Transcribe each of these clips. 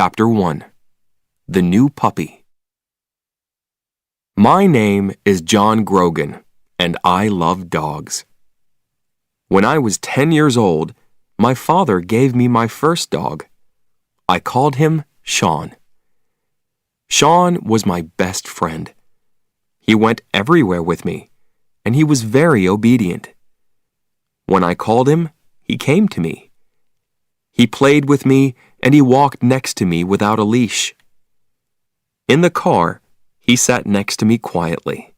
Chapter 1. The New Puppy. My name is John Grogan, and I love dogs. When I was 10 years old, my father gave me my first dog. I called him Sean. Sean was my best friend. He went everywhere with me, and he was very obedient. When I called him, he came to me. He played with me, and he walked next to me without a leash. In the car, he sat next to me quietly.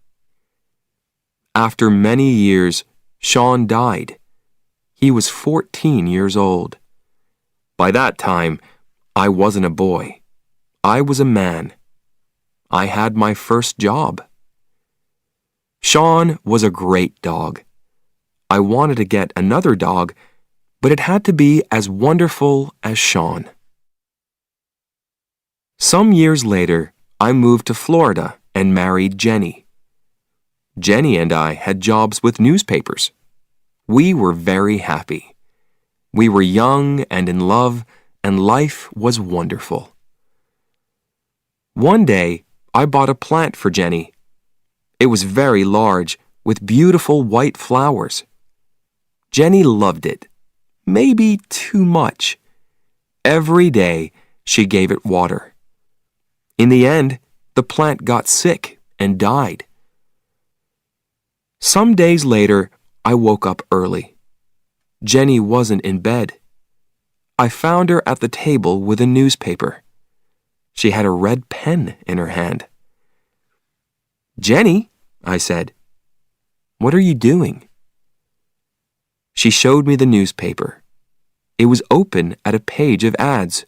After many years, Sean died. He was 14 years old. By that time, I wasn't a boy. I was a man. I had my first job. Sean was a great dog. I wanted to get another dog, but it had to be as wonderful as Sean. Some years later, I moved to Florida and married Jenny. Jenny and I had jobs with newspapers. We were very happy. We were young and in love, and life was wonderful. One day, I bought a plant for Jenny. It was very large, with beautiful white flowers. Jenny loved it, maybe too much. Every day, she gave it water. In the end, the plant got sick and died. Some days later, I woke up early. Jenny wasn't in bed. I found her at the table with a newspaper. She had a red pen in her hand. "Jenny," I said, "what are you doing?" She showed me the newspaper. It was open at a page of ads.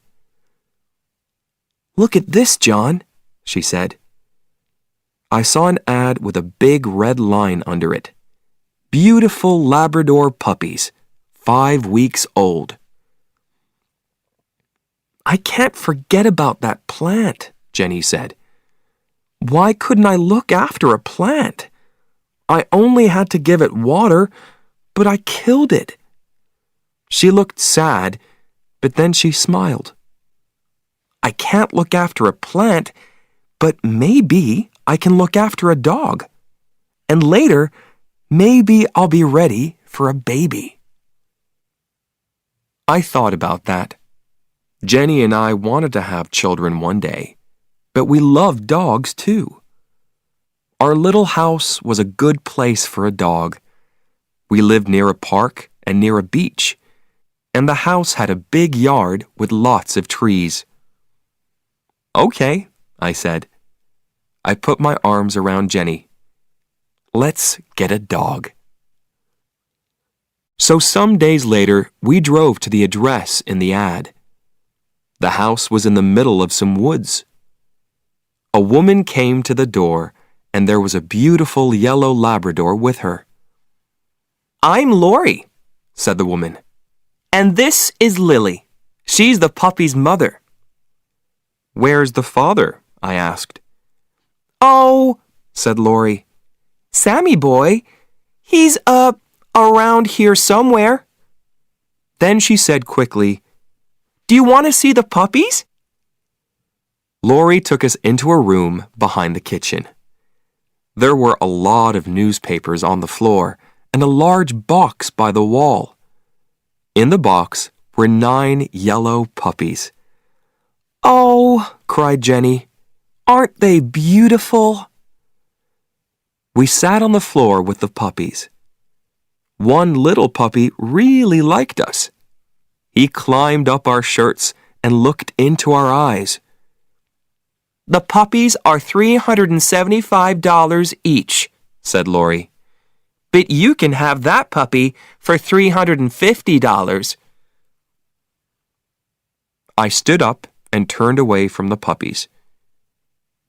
"Look at this, John," she said. I saw an ad with a big red line under it. Beautiful Labrador puppies, 5 weeks old. "I can't forget about that plant," Jenny said. "Why couldn't I look after a plant? I only had to give it water, but I killed it." She looked sad, but then she smiled. "I can't look after a plant, but maybe I can look after a dog. And later, maybe I'll be ready for a baby." I thought about that. Jenny and I wanted to have children one day, but we loved dogs too. Our little house was a good place for a dog. We lived near a park and near a beach, and the house had a big yard with lots of trees. "Okay," I said. I put my arms around Jenny. "Let's get a dog." So some days later, we drove to the address in the ad. The house was in the middle of some woods. A woman came to the door, and there was a beautiful yellow Labrador with her. "I'm Lori," said the woman. "And this is Lily. She's the puppy's mother." "Where's the father?" I asked. "Oh," said Lori, "Sammy boy, he's around here somewhere." Then she said quickly, "Do you want to see the puppies?" Lori took us into a room behind the kitchen. There were a lot of newspapers on the floor and a large box by the wall. In the box were 9 yellow puppies. "Oh," cried Jenny, "aren't they beautiful?" We sat on the floor with the puppies. One little puppy really liked us. He climbed up our shirts and looked into our eyes. "The puppies are $375 each," said Lori. "But you can have that puppy for $350. I stood up and turned away from the puppies.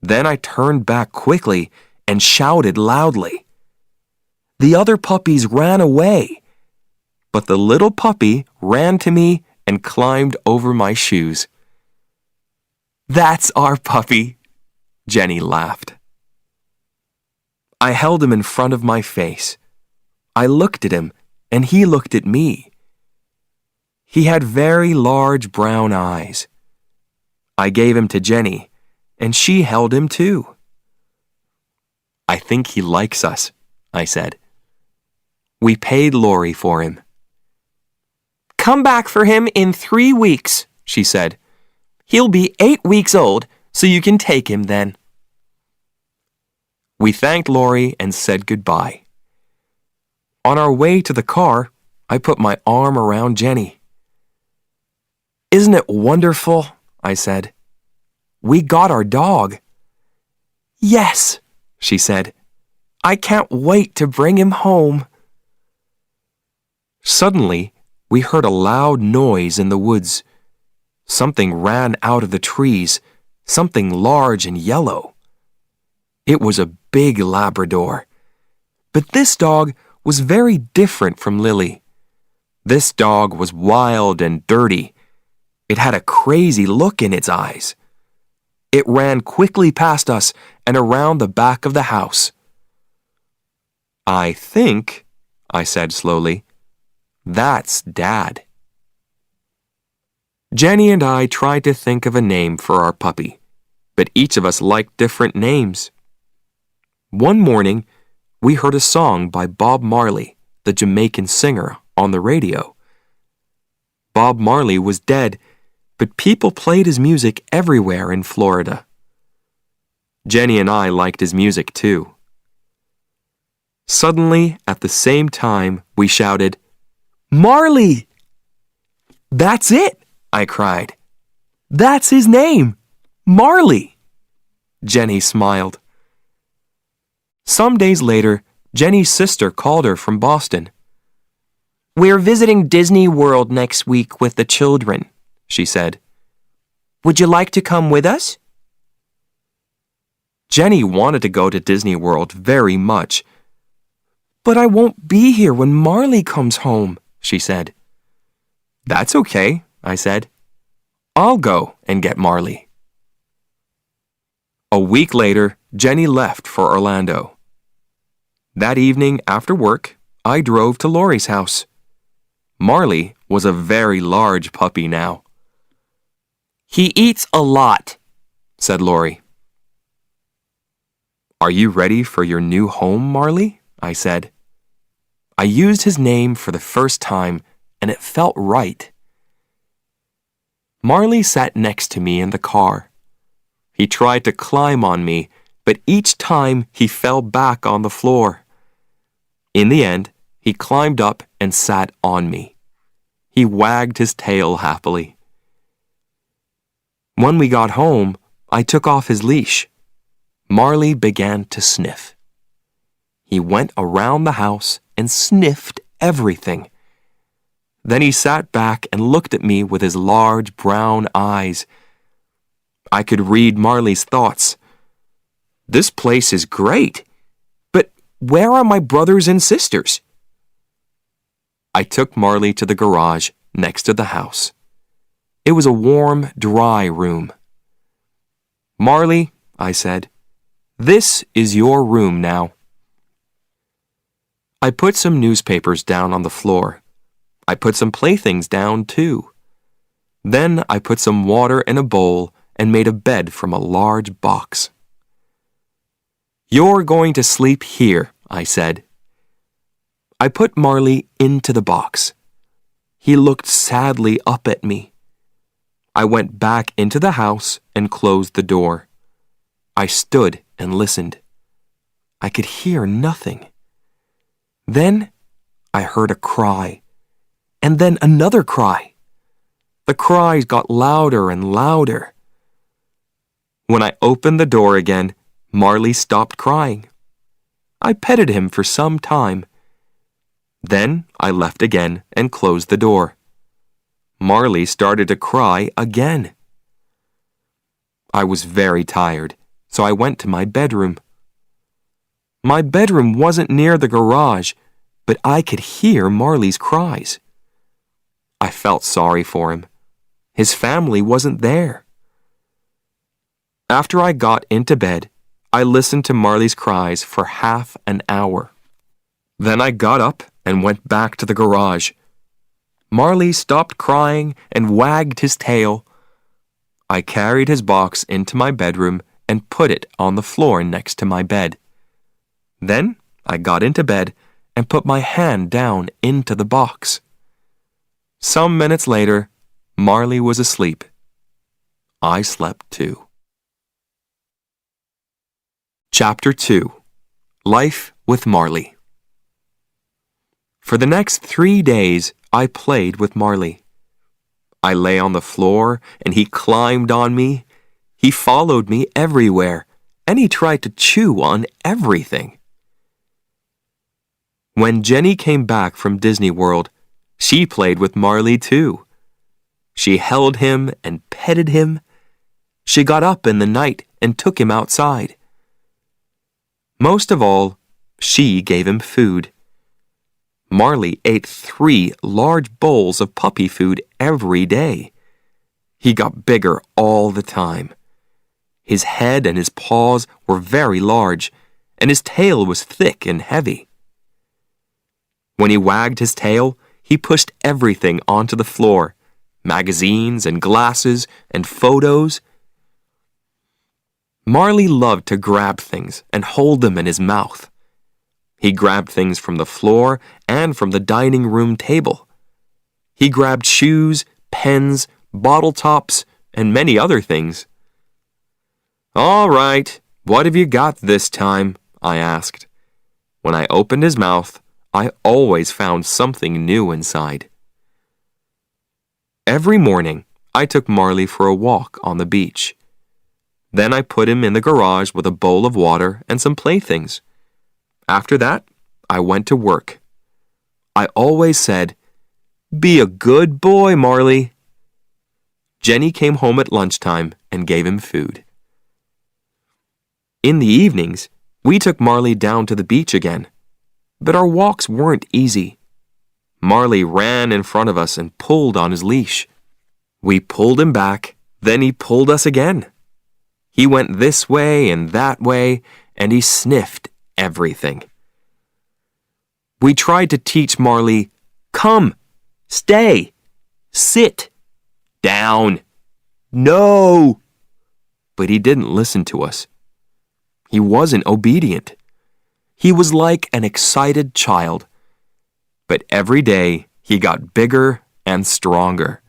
Then I turned back quickly and shouted loudly. The other puppies ran away, but the little puppy ran to me and climbed over my shoes. "That's our puppy," Jenny laughed. I held him in front of my face. I looked at him, and he looked at me. He had very large brown eyes. I gave him to Jenny, and she held him too. I think he likes us, I said. We paid Lori for him. Come back for him in 3 weeks, she said. He'll be 8 weeks old, so you can take him then. We thanked Lori and said goodbye. On our way to the car, I put my arm around Jenny. Isn't it wonderful? I said. We got our dog. Yes, she said. I can't wait to bring him home. Suddenly, we heard a loud noise in the woods. Something ran out of the trees, something large and yellow. It was a big Labrador. But this dog was very different from Lily. This dog was wild and dirty. It had a crazy look in its eyes. It ran quickly past us and around the back of the house. I think, I said slowly, that's Dad. Jenny and I tried to think of a name for our puppy, but each of us liked different names. One morning, we heard a song by Bob Marley, the Jamaican singer, on the radio. Bob Marley was dead, but people played his music everywhere in Florida. Jenny and I liked his music too. Suddenly, at the same time, we shouted, Marley! That's it, I cried. That's his name, Marley. Jenny smiled. Some days later, Jenny's sister called her from Boston. We're visiting Disney World next week with the children, she said. Would you like to come with us? Jenny wanted to go to Disney World very much. But I won't be here when Marley comes home, she said. That's okay, I said. I'll go and get Marley. A week later, Jenny left for Orlando. That evening after work, I drove to Lori's house. Marley was a very large puppy now. He eats a lot, said Lori. Are you ready for your new home, Marley? I said. I used his name for the first time, and it felt right. Marley sat next to me in the car. He tried to climb on me, but each time he fell back on the floor. In the end, he climbed up and sat on me. He wagged his tail happily. When we got home, I took off his leash. Marley began to sniff. He went around the house and sniffed everything. Then he sat back and looked at me with his large brown eyes. I could read Marley's thoughts. This place is great, but where are my brothers and sisters? I took Marley to the garage next to the house. It was a warm, dry room. Marley, I said, this is your room now. I put some newspapers down on the floor. I put some playthings down too. Then I put some water in a bowl and made a bed from a large box. You're going to sleep here, I said. I put Marley into the box. He looked sadly up at me. I went back into the house and closed the door. I stood and listened. I could hear nothing. Then I heard a cry, and then another cry. The cries got louder and louder. When I opened the door again, Marley stopped crying. I petted him for some time. Then I left again and closed the door. Marley started to cry again. I was very tired, so I went to my bedroom. My bedroom wasn't near the garage, but I could hear Marley's cries. I felt sorry for him. His family wasn't there. After I got into bed, I listened to Marley's cries for half an hour. Then I got up and went back to the garage. Marley stopped crying and wagged his tail. I carried his box into my bedroom and put it on the floor next to my bed. Then I got into bed and put my hand down into the box. Some minutes later, Marley was asleep. I slept too. Chapter 2. Life with Marley. For the next 3 days, I played with Marley. I lay on the floor and he climbed on me. He followed me everywhere and he tried to chew on everything. When Jenny came back from Disney World, she played with Marley too. She held him and petted him. She got up in the night and took him outside. Most of all, she gave him food. Marley ate 3 large bowls of puppy food every day. He got bigger all the time. His head and his paws were very large, and his tail was thick and heavy. When he wagged his tail, he pushed everything onto the floor, magazines and glasses and photos. Marley loved to grab things and hold them in his mouth. He grabbed things from the floor and from the dining room table. He grabbed shoes, pens, bottle tops, and many other things. "All right, what have you got this time?" I asked. When I opened his mouth, I always found something new inside. Every morning, I took Marley for a walk on the beach. Then I put him in the garage with a bowl of water and some playthings. After that, I went to work. I always said, "Be a good boy, Marley." Jenny came home at lunchtime and gave him food. In the evenings, we took Marley down to the beach again. But our walks weren't easy. Marley ran in front of us and pulled on his leash. We pulled him back, then he pulled us again. He went this way and that way, and he sniffed everything. We tried to teach Marley, "Come, stay, sit, down, no." But he didn't listen to us. He wasn't obedient. He was like an excited child. But every day he got bigger and stronger.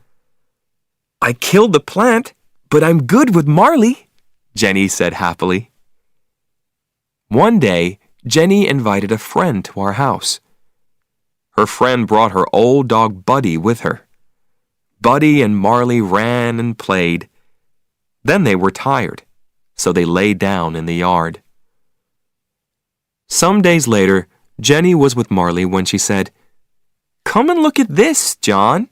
"I killed the plant, but I'm good with Marley," Jenny said happily. One day, Jenny invited a friend to our house. Her friend brought her old dog Buddy with her. Buddy and Marley ran and played. Then they were tired, so they lay down in the yard. Some days later, Jenny was with Marley when she said, "Come and look at this, John."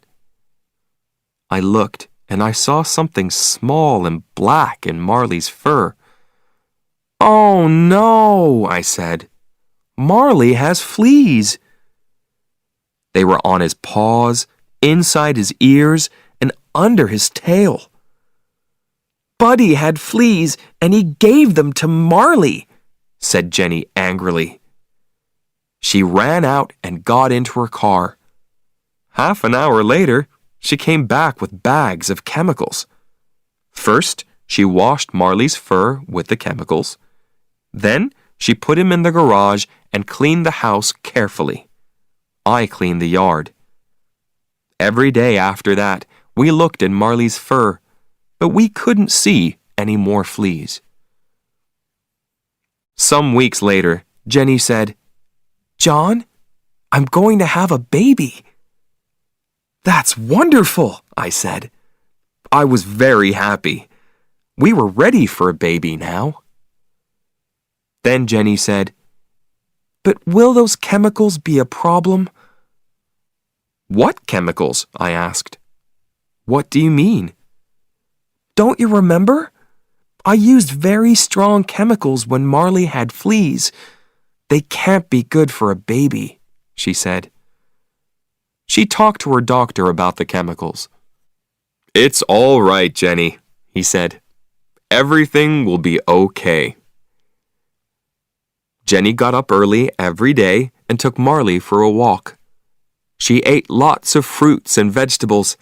I looked and I saw something small and black in Marley's fur. "Oh no," I said. "Marley has fleas." They were on his paws, inside his ears, and under his tail. "Buddy had fleas and he gave them to Marley," said Jenny angrily. She ran out and got into her car. Half an hour later, she came back with bags of chemicals. First, she washed Marley's fur with the chemicals. Then, she put him in the garage and cleaned the house carefully. I cleaned the yard. Every day after that, we looked in Marley's fur, but we couldn't see any more fleas. Some weeks later, Jenny said, "John, I'm going to have a baby." "That's wonderful," I said. I was very happy. We were ready for a baby now. Then Jenny said, "But will those chemicals be a problem?" "What chemicals?" I asked. "What do you mean?" "Don't you remember? I used very strong chemicals when Marley had fleas. They can't be good for a baby," she said. She talked to her doctor about the chemicals. "It's all right, Jenny," he said. "Everything will be okay." Jenny got up early every day and took Marley for a walk. She ate lots of fruits and vegetables.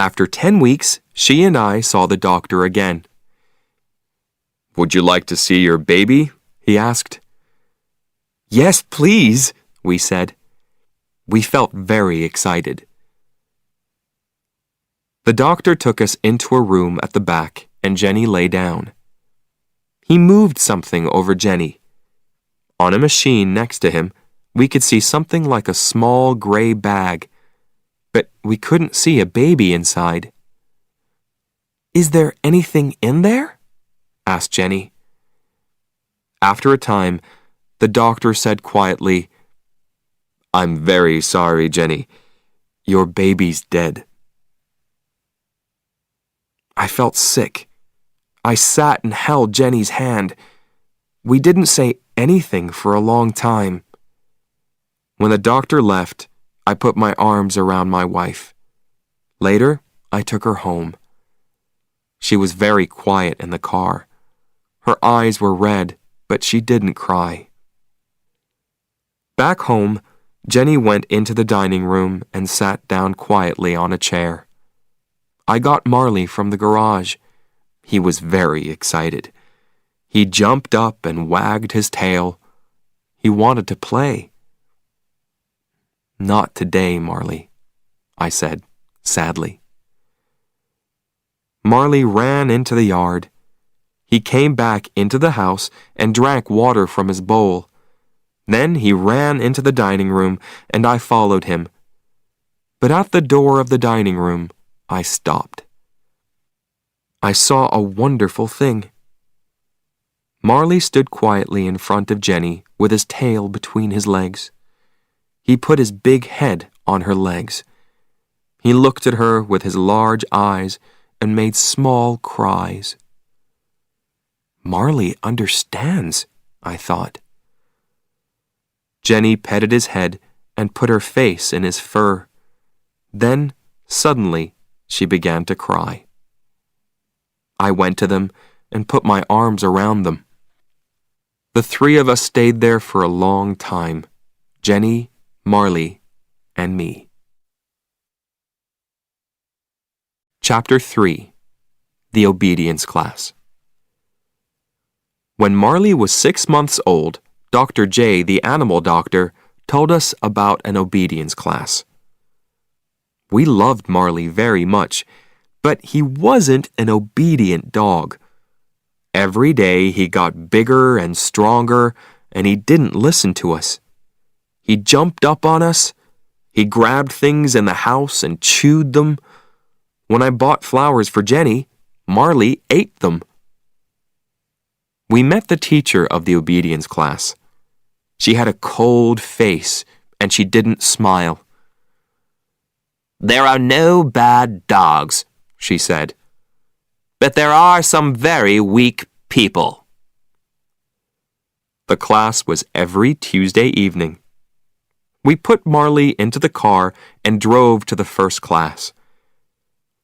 After 10 weeks, she and I saw the doctor again. "Would you like to see your baby?" he asked. "Yes, please," we said. We felt very excited. The doctor took us into a room at the back, and Jenny lay down. He moved something over Jenny. On a machine next to him, we could see something like a small gray bag, but we couldn't see a baby inside. "Is there anything in there?" asked Jenny. After a time, the doctor said quietly, "I'm very sorry, Jenny. Your baby's dead." I felt sick. I sat and held Jenny's hand. We didn't say anything for a long time. When the doctor left, I put my arms around my wife. Later, I took her home. She was very quiet in the car. Her eyes were red, but she didn't cry. Back home, Jenny went into the dining room and sat down quietly on a chair. I got Marley from the garage. He was very excited. He jumped up and wagged his tail. He wanted to play. "Not today, Marley," I said, sadly. Marley ran into the yard. He came back into the house and drank water from his bowl. Then he ran into the dining room, and I followed him. But at the door of the dining room, I stopped. I saw a wonderful thing. Marley stood quietly in front of Jenny with his tail between his legs. He put his big head on her legs. He looked at her with his large eyes and made small cries. Marley understands, I thought. Jenny petted his head and put her face in his fur. Then, suddenly, she began to cry. I went to them and put my arms around them. The three of us stayed there for a long time, Jenny, Marley, and me. Chapter 3. The Obedience Class. When Marley was 6 months old, Dr. J, the animal doctor, told us about an obedience class. We loved Marley very much, but he wasn't an obedient dog. Every day he got bigger and stronger, and he didn't listen to us. He jumped up on us. He grabbed things in the house and chewed them. When I bought flowers for Jenny, Marley ate them. We met the teacher of the obedience class. She had a cold face, and she didn't smile. "There are no bad dogs," she said, "but there are some very weak people." The class was every Tuesday evening. We put Marley into the car and drove to the first class.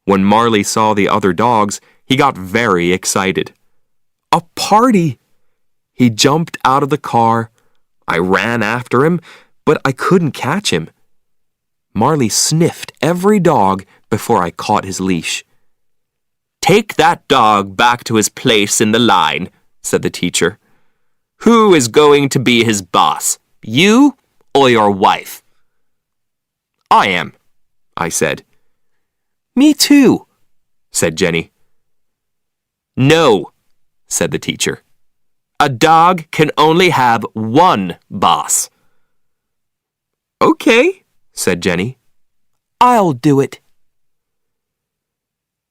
When Marley saw the other dogs, he got very excited. A party! He jumped out of the car. I ran after him, but I couldn't catch him. Marley sniffed every dog before I caught his leash. "Take that dog back to his place in the line," said the teacher. "Who is going to be his boss, you or your wife?" "I am," I said. "Me too," said Jenny. "No," said the teacher. "A dog can only have one boss." "Okay," said Jenny. "I'll do it."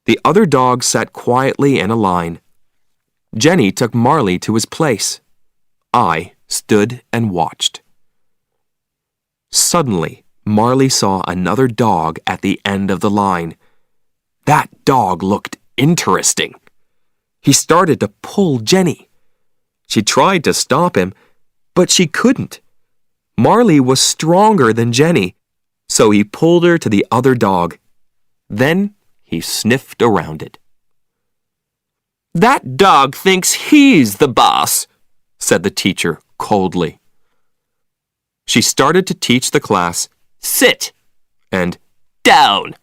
The other dogs sat quietly in a line. Jenny took Marley to his place. I stood and watched. Suddenly, Marley saw another dog at the end of the line. That dog looked interesting. He started to pull Jenny. She tried to stop him, but she couldn't. Marley was stronger than Jenny, so he pulled her to the other dog. Then he sniffed around it. "That dog thinks he's the boss," said the teacher coldly. She started to teach the class, "Sit," and "Down."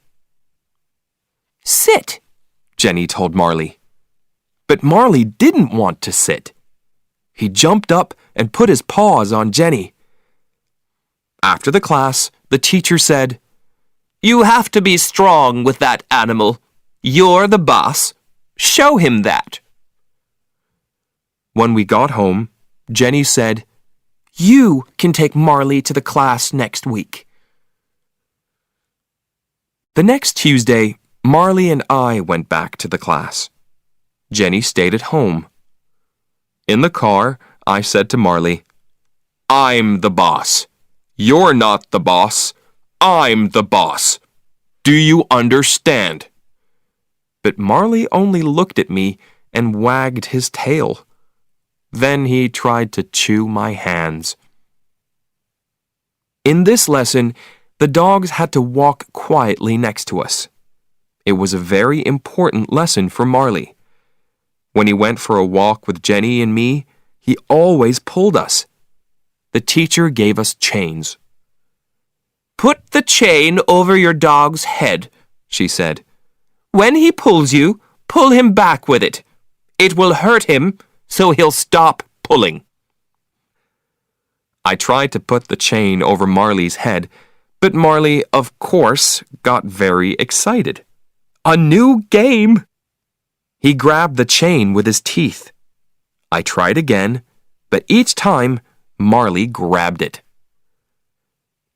sit, Jenny told Marley. But Marley didn't want to sit. He jumped up and put his paws on Jenny. After the class, the teacher said, "You have to be strong with that animal. You're the boss. Show him that." When we got home, Jenny said, "You can take Marley to the class next week." The next Tuesday, Marley and I went back to the class. Jenny stayed at home. In the car, I said to Marley, "I'm the boss. You're not the boss. I'm the boss. Do you understand?" But Marley only looked at me and wagged his tail. Then he tried to chew my hands. In this lesson, the dogs had to walk quietly next to us. It was a very important lesson for Marley. When he went for a walk with Jenny and me, he always pulled us. The teacher gave us chains. "Put the chain over your dog's head," she said. "When he pulls you, pull him back with it. It will hurt him, so he'll stop pulling." I tried to put the chain over Marley's head, but Marley, of course, got very excited. A new game! He grabbed the chain with his teeth. I tried again, but each time, Marley grabbed it.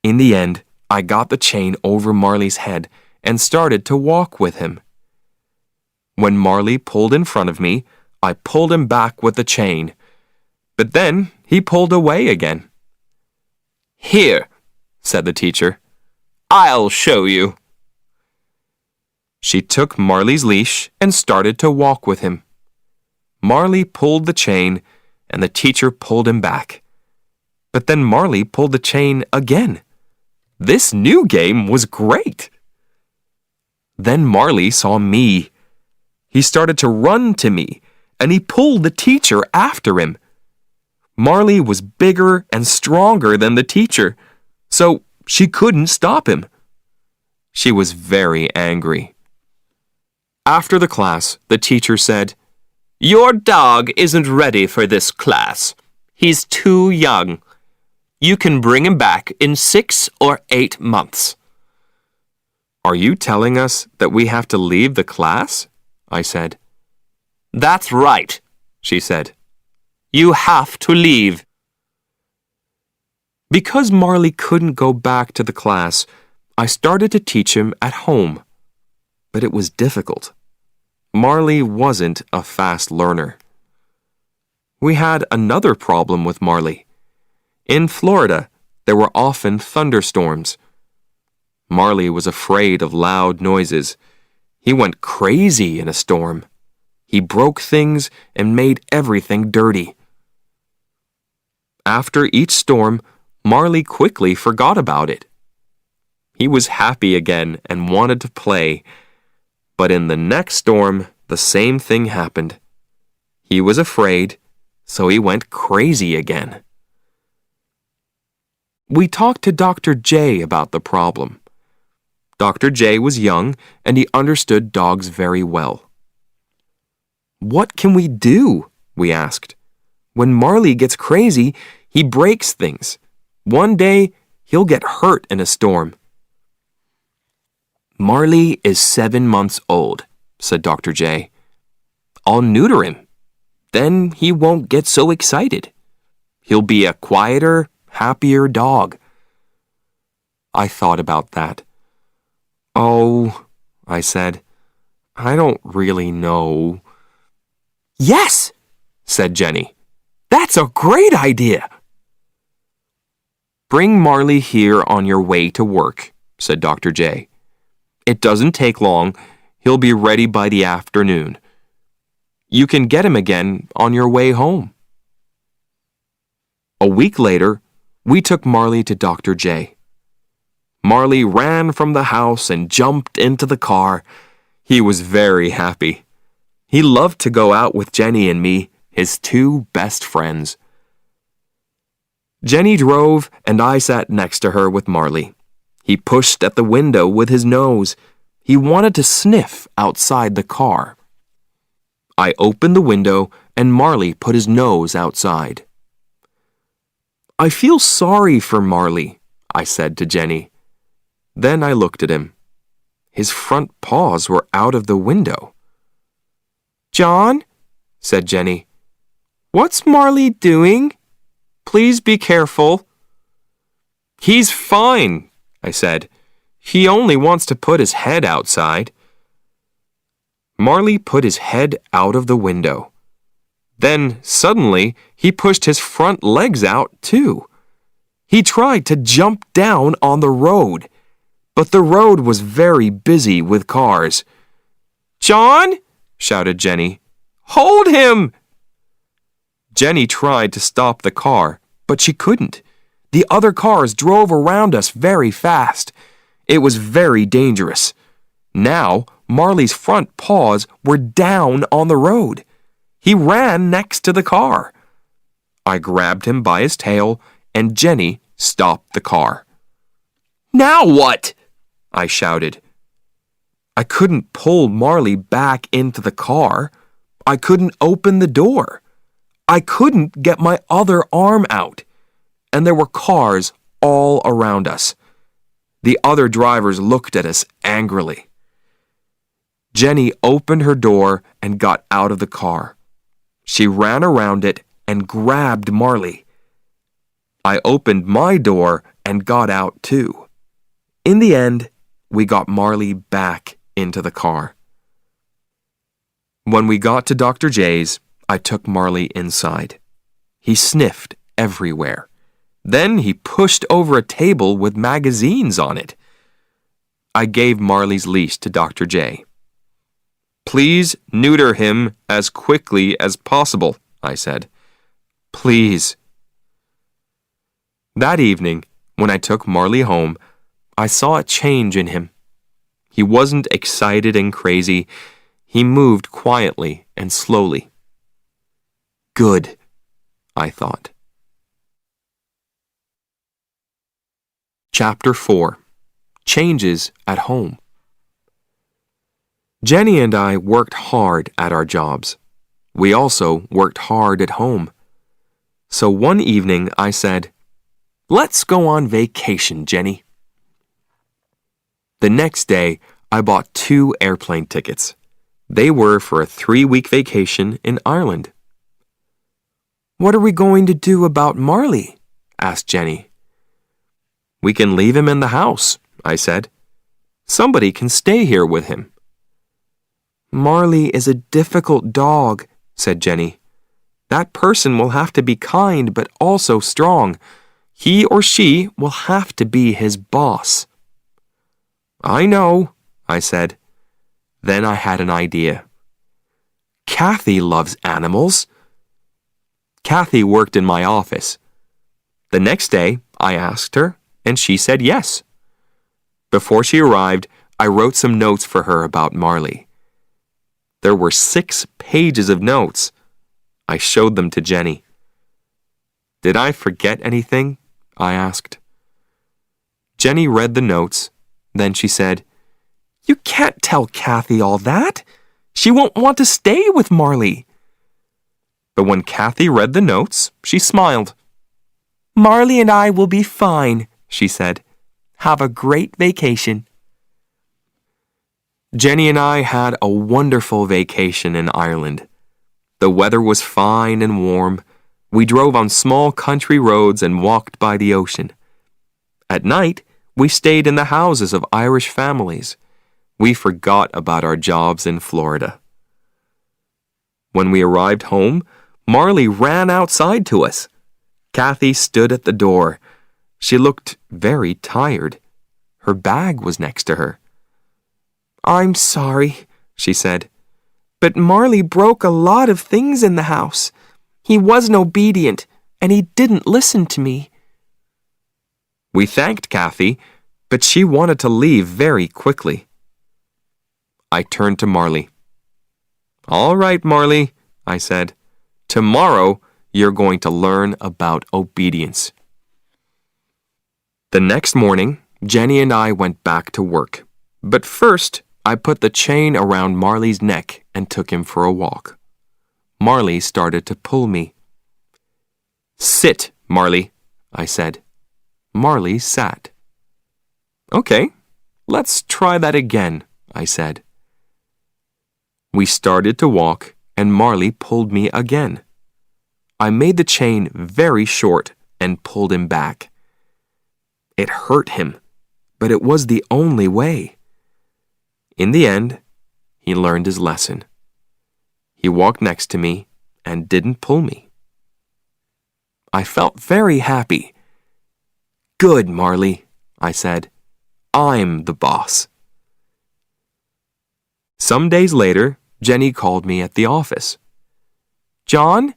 In the end, I got the chain over Marley's head and started to walk with him. When Marley pulled in front of me, I pulled him back with the chain, but then he pulled away again. "Here," said the teacher. "I'll show you." She took Marley's leash and started to walk with him. Marley pulled the chain, and the teacher pulled him back. But then Marley pulled the chain again. This new game was great. Then Marley saw me. He started to run to me, and he pulled the teacher after him. Marley was bigger and stronger than the teacher, so she couldn't stop him. She was very angry. After the class, the teacher said, "Your dog isn't ready for this class. He's too young. You can bring him back in 6 or 8 months." "Are you telling us that we have to leave the class?" I said. "That's right," she said. "You have to leave." Because Marley couldn't go back to the class, I started to teach him at home. But it was difficult. Marley wasn't a fast learner. We had another problem with Marley. In Florida, there were often thunderstorms. Marley was afraid of loud noises. He went crazy in a storm. He broke things and made everything dirty. After each storm, Marley quickly forgot about it. He was happy again and wanted to play. But in the next storm, the same thing happened. He was afraid, so he went crazy again. We talked to Dr. J about the problem. Dr. J was young and he understood dogs very well. "What can we do?" we asked. "When Marley gets crazy, he breaks things. One day, he'll get hurt in a storm." "Marley is 7 months old," said Dr. J. "I'll neuter him. Then he won't get so excited. He'll be a quieter, happier dog." I thought about that. "Oh," I said, "I don't really know." "Yes," said Jenny. "That's a great idea." "Bring Marley here on your way to work," said Dr. J. "It doesn't take long. He'll be ready by the afternoon. You can get him again on your way home." A week later, we took Marley to Dr. J. Marley ran from the house and jumped into the car. He was very happy. He loved to go out with Jenny and me, his 2 best friends. Jenny drove and I sat next to her with Marley. He pushed at the window with his nose. He wanted to sniff outside the car. I opened the window and Marley put his nose outside. "I feel sorry for Marley," I said to Jenny. Then I looked at him. His front paws were out of the window. "John," said Jenny, "what's Marley doing? Please be careful." "He's fine," I said. "He only wants to put his head outside." Marley put his head out of the window. Then, suddenly, he pushed his front legs out, too. He tried to jump down on the road, but the road was very busy with cars. "John!" shouted Jenny. "Hold him!" Jenny tried to stop the car, but she couldn't. The other cars drove around us very fast. It was very dangerous. Now, Marley's front paws were down on the road. He ran next to the car. I grabbed him by his tail, and Jenny stopped the car. "Now what?" I shouted. I couldn't pull Marley back into the car. I couldn't open the door. I couldn't get my other arm out. And there were cars all around us. The other drivers looked at us angrily. Jenny opened her door and got out of the car. She ran around it and grabbed Marley. I opened my door and got out too. In the end, we got Marley back into the car. When we got to Dr. J's, I took Marley inside. He sniffed everywhere. Then he pushed over a table with magazines on it. I gave Marley's leash to Dr. J. "Please neuter him as quickly as possible," I said. "Please." That evening, when I took Marley home, I saw a change in him. He wasn't excited and crazy. He moved quietly and slowly. Good, I thought. Chapter 4. Changes at Home. Jenny and I worked hard at our jobs. We also worked hard at home. So one evening I said, "Let's go on vacation, Jenny." The next day, I bought 2 airplane tickets. They were for a 3-week vacation in Ireland. "What are we going to do about Marley?" asked Jenny. "We can leave him in the house," I said. "Somebody can stay here with him." "Marley is a difficult dog," said Jenny. "That person will have to be kind but also strong. He or she will have to be his boss." "I know," I said. Then I had an idea. "Kathy loves animals." Kathy worked in my office. The next day, I asked her, and she said yes. Before she arrived, I wrote some notes for her about Marley. There were 6 pages of notes. I showed them to Jenny. "Did I forget anything?" I asked. Jenny read the notes. Then she said, "You can't tell Kathy all that. She won't want to stay with Marley." But when Kathy read the notes, she smiled. "Marley and I will be fine," she said. "Have a great vacation." Jenny and I had a wonderful vacation in Ireland. The weather was fine and warm. We drove on small country roads and walked by the ocean. At night, we stayed in the houses of Irish families. We forgot about our jobs in Florida. When we arrived home, Marley ran outside to us. Kathy stood at the door. She looked very tired. Her bag was next to her. "I'm sorry," she said, "but Marley broke a lot of things in the house. He wasn't obedient, and he didn't listen to me." We thanked Kathy, but she wanted to leave very quickly. I turned to Marley. "All right, Marley," I said. "Tomorrow you're going to learn about obedience." The next morning, Jenny and I went back to work. But first, I put the chain around Marley's neck and took him for a walk. Marley started to pull me. "Sit, Marley," I said. Marley sat. "Okay, let's try that again," I said. We started to walk, and Marley pulled me again. I made the chain very short and pulled him back. It hurt him, but it was the only way. In the end, he learned his lesson. He walked next to me and didn't pull me. I felt very happy. "Good, Marley," I said. "I'm the boss." Some days later, Jenny called me at the office. "John,"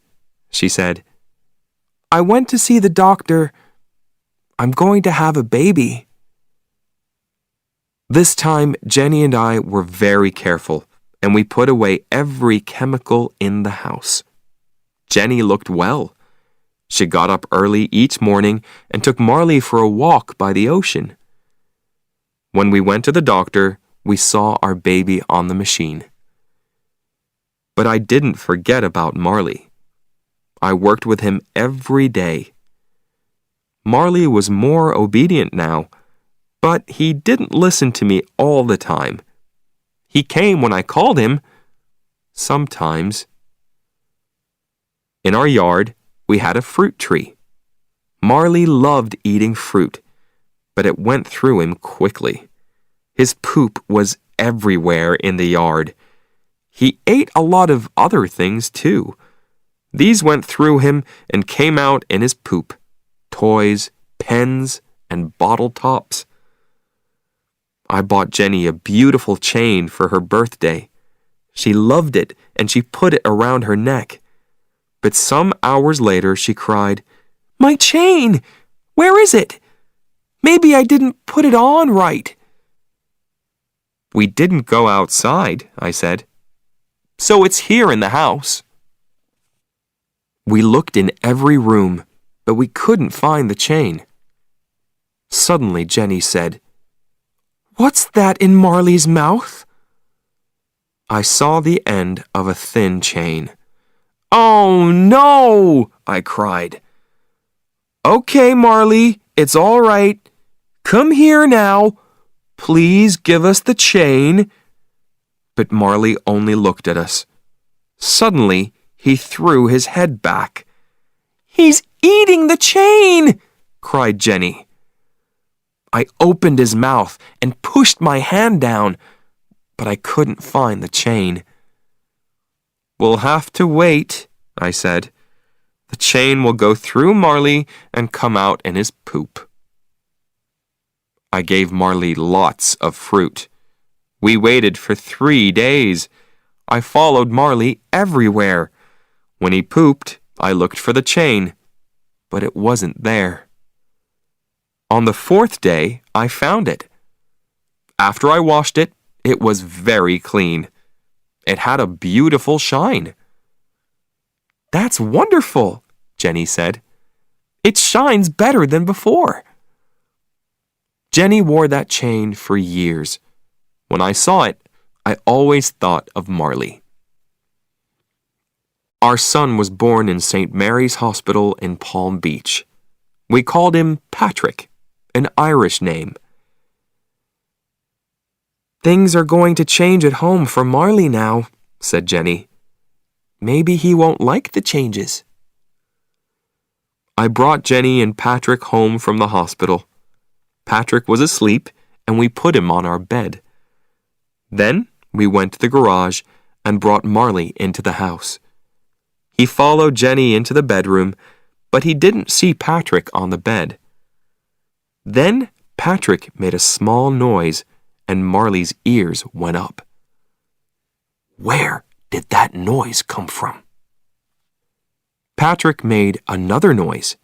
she said, "I went to see the doctor. I'm going to have a baby." This time, Jenny and I were very careful, and we put away every chemical in the house. Jenny looked well. She got up early each morning and took Marley for a walk by the ocean. When we went to the doctor, we saw our baby on the machine. But I didn't forget about Marley. I worked with him every day. Marley was more obedient now, but he didn't listen to me all the time. He came when I called him, sometimes. In our yard, we had a fruit tree. Marley loved eating fruit, but it went through him quickly. His poop was everywhere in the yard. He ate a lot of other things too. These went through him and came out in his poop: toys, pens, and bottle tops. I bought Jenny a beautiful chain for her birthday. She loved it and she put it around her neck. But some hours later she cried, "My chain! Where is it? Maybe I didn't put it on right." "We didn't go outside," I said. "So it's here in the house." We looked in every room, but we couldn't find the chain. Suddenly Jenny said, "What's that in Marley's mouth?" I saw the end of a thin chain. "Oh no!" I cried. "Okay, Marley, it's all right. Come here now. Please give us the chain." But Marley only looked at us. Suddenly, he threw his head back. "He's eating the chain!" cried Jenny. I opened his mouth and pushed my hand down, but I couldn't find the chain. "We'll have to wait," I said. "The chain will go through Marley and come out in his poop." I gave Marley lots of fruit. We waited for 3 days. I followed Marley everywhere. When he pooped, I looked for the chain, but it wasn't there. On the 4th day, I found it. After I washed it, it was very clean. It had a beautiful shine. "That's wonderful," Jenny said. "It shines better than before." Jenny wore that chain for years. When I saw it, I always thought of Marley. Our son was born in St. Mary's Hospital in Palm Beach. We called him Patrick, an Irish name. "Things are going to change at home for Marley now," said Jenny. "Maybe he won't like the changes." I brought Jenny and Patrick home from the hospital. Patrick was asleep, and we put him on our bed. Then we went to the garage and brought Marley into the house. He followed Jenny into the bedroom, but he didn't see Patrick on the bed. Then Patrick made a small noise, and Marley's ears went up. Where did that noise come from? Patrick made another noise.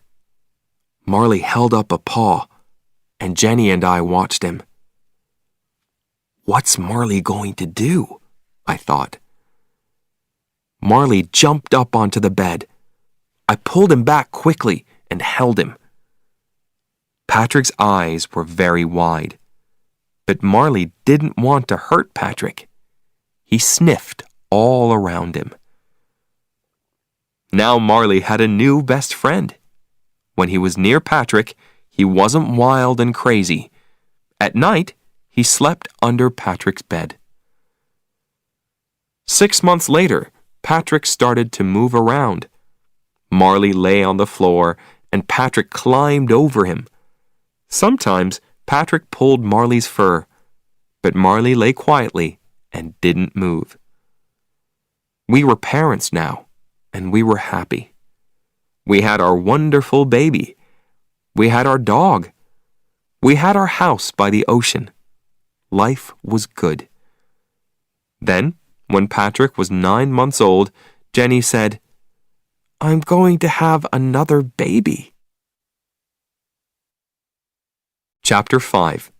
Marley held up a paw, and Jenny and I watched him. What's Marley going to do? I thought. Marley jumped up onto the bed. I pulled him back quickly and held him. Patrick's eyes were very wide. But Marley didn't want to hurt Patrick. He sniffed all around him. Now Marley had a new best friend. When he was near Patrick, he wasn't wild and crazy. At night, he slept under Patrick's bed. 6 months later, Patrick started to move around. Marley lay on the floor, and Patrick climbed over him. Sometimes Patrick pulled Marley's fur, but Marley lay quietly and didn't move. We were parents now, and we were happy. We had our wonderful baby. We had our dog. We had our house by the ocean. Life was good. Then, when Patrick was 9 months old, Jenny said, "I'm going to have another baby." Chapter 5.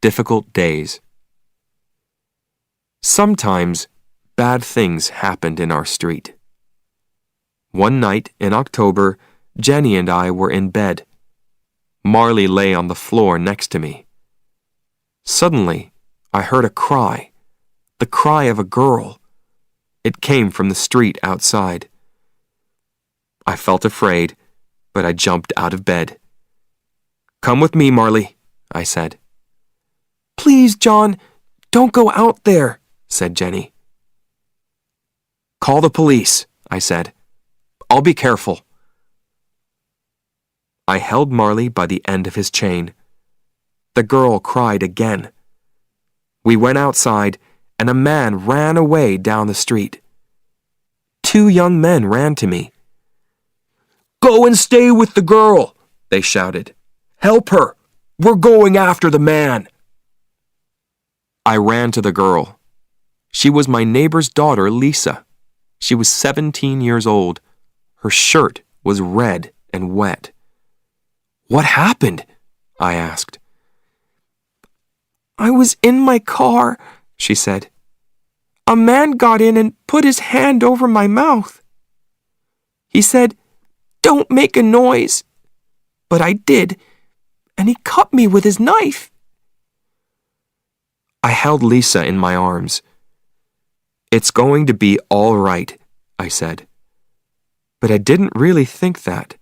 Difficult Days. Sometimes bad things happened in our street. One night in October, Jenny and I were in bed. Marley lay on the floor next to me. Suddenly, I heard a cry, the cry of a girl. It came from the street outside. I felt afraid, but I jumped out of bed. "Come with me, Marley," I said. "Please, John, don't go out there," said Jenny. "Call the police," I said. "I'll be careful." I held Marley by the end of his chain. The girl cried again. We went outside, and a man ran away down the street. 2 young men ran to me. "Go and stay with the girl," they shouted. "Help her. We're going after the man." I ran to the girl. She was my neighbor's daughter, Lisa. She was 17 years old. Her shirt was red and wet. "What happened?" I asked. "I was in my car," she said. "A man got in and put his hand over my mouth. He said, 'Don't make a noise.' But I did, and he cut me with his knife." I held Lisa in my arms. "It's going to be all right," I said. But I didn't really think that.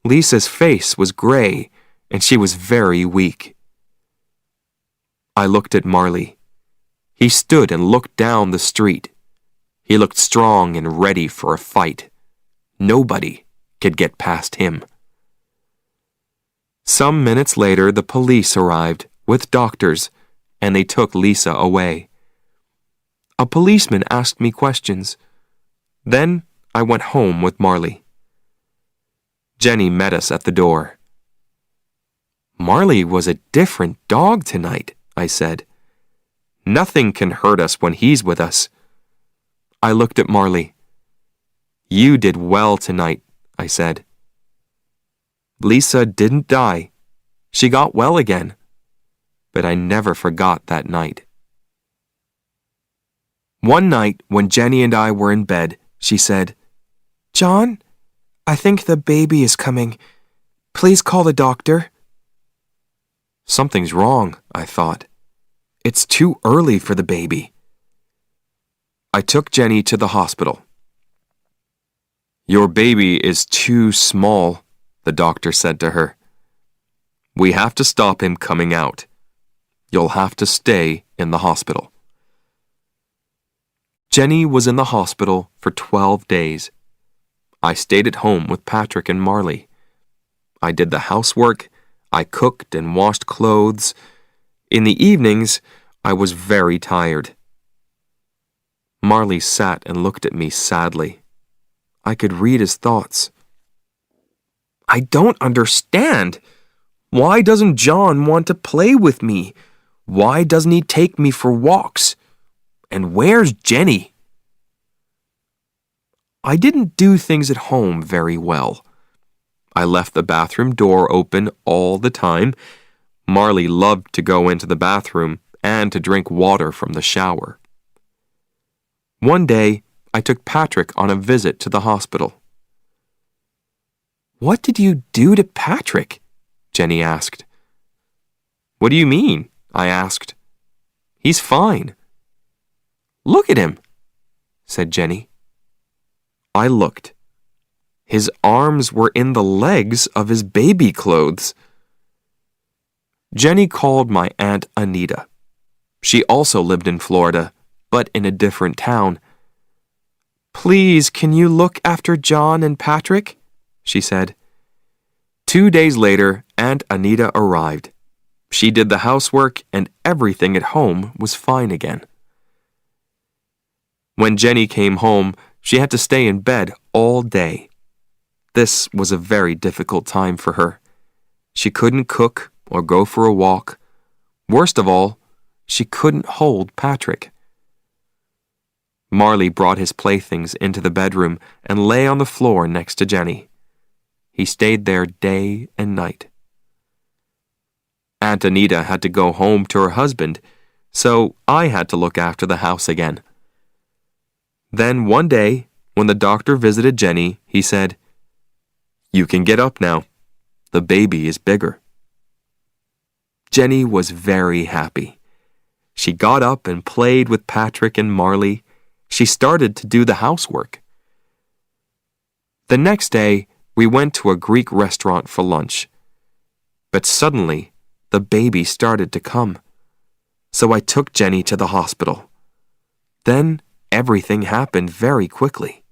Lisa's face was gray, and she was very weak. I looked at Marley. He stood and looked down the street. He looked strong and ready for a fight. Nobody could get past him. Some minutes later, the police arrived with doctors, and they took Lisa away. A policeman asked me questions. Then I went home with Marley. Jenny met us at the door. "Marley was a different dog tonight," I said. "Nothing can hurt us when he's with us." I looked at Marley. "You did well tonight," I said. Lisa didn't die. She got well again. But I never forgot that night. One night when Jenny and I were in bed, she said, "John, I think the baby is coming. Please call the doctor." Something's wrong, I thought. It's too early for the baby. I took Jenny to the hospital. "Your baby is too small," the doctor said to her. "We have to stop him coming out. You'll have to stay in the hospital." Jenny was in the hospital for 12 days. I stayed at home with Patrick and Marley. I did the housework. I cooked and washed clothes. In the evenings, I was very tired. Marley sat and looked at me sadly. I could read his thoughts. "I don't understand. Why doesn't John want to play with me? Why doesn't he take me for walks? And where's Jenny?" I didn't do things at home very well. I left the bathroom door open all the time. Marley loved to go into the bathroom and to drink water from the shower. One day, I took Patrick on a visit to the hospital. "What did you do to Patrick?" Jenny asked. "What do you mean?" I asked. He's fine. Look at him, said Jenny. I looked. His arms were in the legs of his baby clothes. Jenny called my Aunt Anita. She also lived in Florida, but in a different town. Please, can you look after John and Patrick? She said. 2 days later, Aunt Anita arrived. She did the housework and everything at home was fine again. When Jenny came home, she had to stay in bed all day. This was a very difficult time for her. She couldn't cook or go for a walk. Worst of all, she couldn't hold Patrick. Marley brought his playthings into the bedroom and lay on the floor next to Jenny. He stayed there day and night. Aunt Anita had to go home to her husband, so I had to look after the house again. Then one day, when the doctor visited Jenny, he said, "You can get up now. The baby is bigger." Jenny was very happy. She got up and played with Patrick and Marley. She started to do the housework. The next day, we went to a Greek restaurant for lunch. But suddenly, the baby started to come. So I took Jenny to the hospital. Then everything happened very quickly.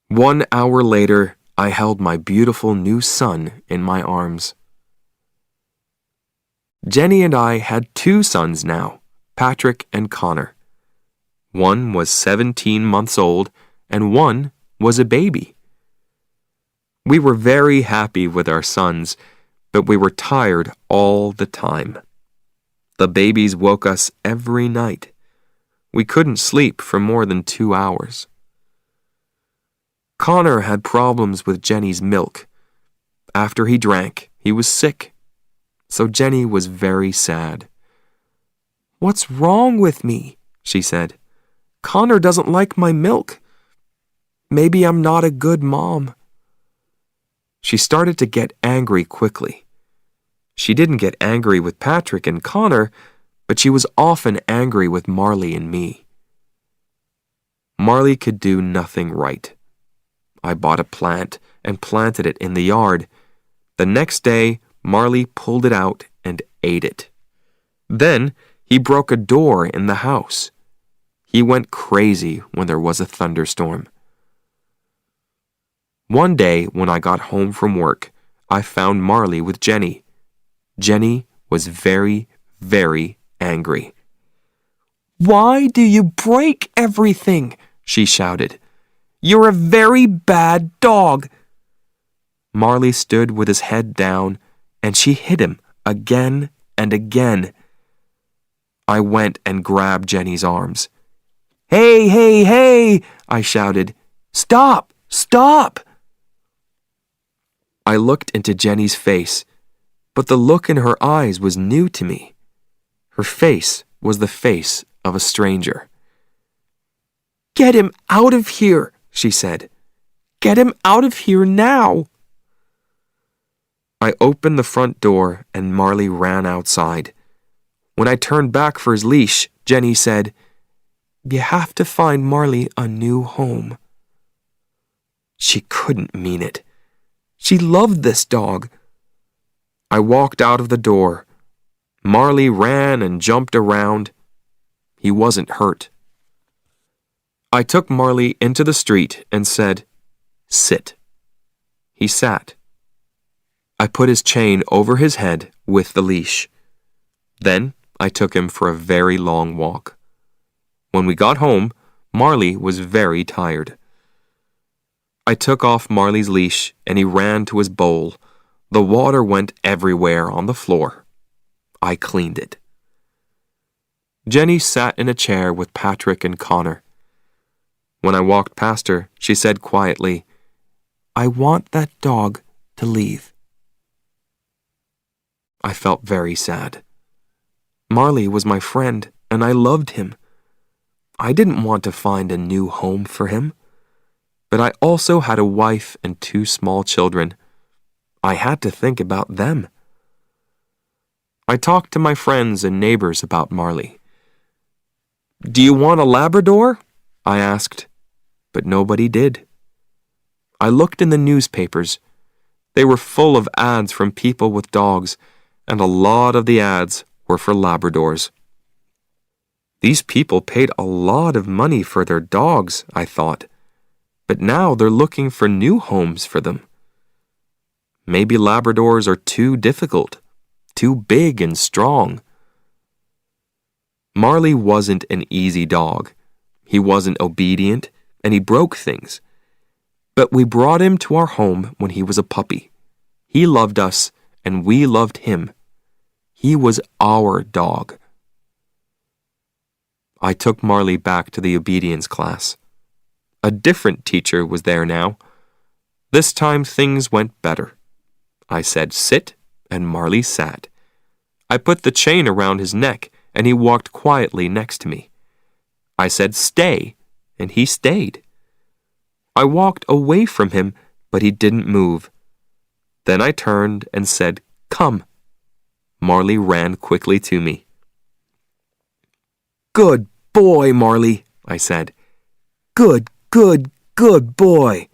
1 hour later, I held my beautiful new son in my arms. Jenny and I had 2 sons now, Patrick and Connor. One was 17 months old, and one was a baby. We were very happy with our sons, but we were tired all the time. The babies woke us every night. We couldn't sleep for more than 2 hours. Connor had problems with Jenny's milk. After he drank, he was sick. So Jenny was very sad. "What's wrong with me?" she said. "Connor doesn't like my milk. Maybe I'm not a good mom." She started to get angry quickly. She didn't get angry with Patrick and Connor, but she was often angry with Marley and me. Marley could do nothing right. I bought a plant and planted it in the yard. The next day, Marley pulled it out and ate it. Then he broke a door in the house. He went crazy when there was a thunderstorm. One day when I got home from work, I found Marley with Jenny. Jenny was very, very angry. "Why do you break everything?" she shouted. "You're a very bad dog." Marley stood with his head down, and she hit him again and again. I went and grabbed Jenny's arms. "Hey, hey, hey!" I shouted. "Stop! Stop!" I looked into Jenny's face, but the look in her eyes was new to me. Her face was the face of a stranger. "Get him out of here," she said. "Get him out of here now." I opened the front door and Marley ran outside. When I turned back for his leash, Jenny said, "You have to find Marley a new home." She couldn't mean it. She loved this dog. I walked out of the door. Marley ran and jumped around. He wasn't hurt. I took Marley into the street and said, "Sit." He sat. I put his chain over his head with the leash. Then I took him for a very long walk. When we got home, Marley was very tired. I took off Marley's leash and he ran to his bowl. The water went everywhere on the floor. I cleaned it. Jenny sat in a chair with Patrick and Connor. When I walked past her, she said quietly, "I want that dog to leave." I felt very sad. Marley was my friend, and I loved him. I didn't want to find a new home for him. But I also had a wife and 2 small children. I had to think about them. I talked to my friends and neighbors about Marley. "Do you want a Labrador?" I asked, but nobody did. I looked in the newspapers. They were full of ads from people with dogs, and a lot of the ads were for Labradors. These people paid a lot of money for their dogs, I thought, but now they're looking for new homes for them. Maybe Labradors are too difficult, too big and strong. Marley wasn't an easy dog. He wasn't obedient, and he broke things. But we brought him to our home when he was a puppy. He loved us, and we loved him. He was our dog. I took Marley back to the obedience class. A different teacher was there now. This time things went better. I said sit, and Marley sat. I put the chain around his neck, and he walked quietly next to me. I said stay, and he stayed. I walked away from him, but he didn't move. Then I turned and said, "Come." Marley ran quickly to me. "Good boy, Marley," I said. "Good, good, good boy."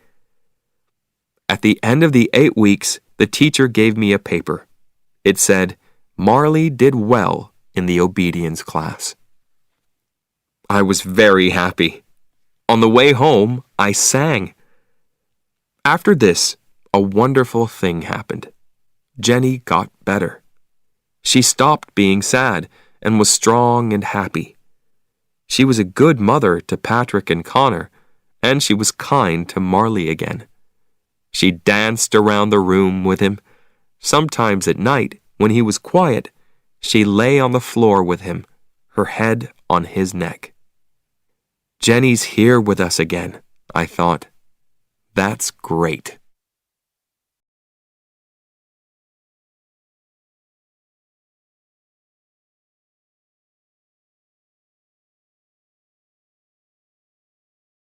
At the end of the 8 weeks, the teacher gave me a paper. It said, "Marley did well in the obedience class." I was very happy. On the way home, I sang. After this, a wonderful thing happened. Jenny got better. She stopped being sad and was strong and happy. She was a good mother to Patrick and Connor, and she was kind to Marley again. She danced around the room with him. Sometimes at night, when he was quiet, she lay on the floor with him, her head on his neck. Jenny's here with us again, I thought. That's great.